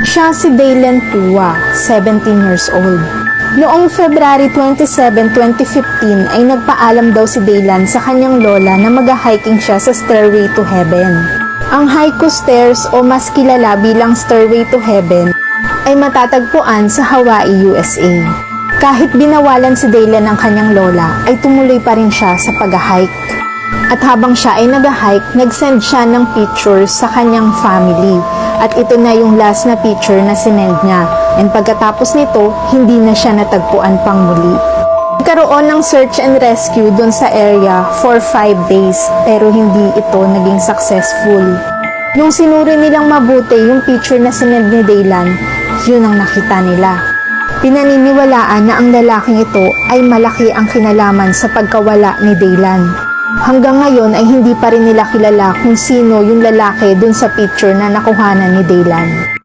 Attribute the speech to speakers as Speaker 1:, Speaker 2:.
Speaker 1: Siya si Daylan Pua, 17 years old. Noong February 27, 2015 ay nagpaalam daw si Daylan sa kanyang lola na mag-hiking siya sa Stairway to Heaven. Ang Haiku Stairs o mas kilala bilang Stairway to Heaven ay matatagpuan sa Hawaii, USA. Kahit binawalan si Daylan ng kanyang lola, ay tumuloy pa rin siya sa pag-hike. At habang siya ay nag-hike, nag-send siya ng pictures sa kanyang family. At ito na yung last na picture na sinend niya. And pagkatapos nito, hindi na siya natagpuan pang muli. Nagkaroon ng search and rescue dun sa area for 5 days, pero hindi ito naging successful. Nung sinuri nilang mabuti yung picture na sinend ni Daylan, yun ang nakita nila. Pinaniniwalaan na ang lalaking ito ay malaki ang kinalaman sa pagkawala ni Daylan. Hanggang ngayon ay hindi pa rin nila kilala kung sino yung lalaki dun sa picture na nakuhanan ni Daylan.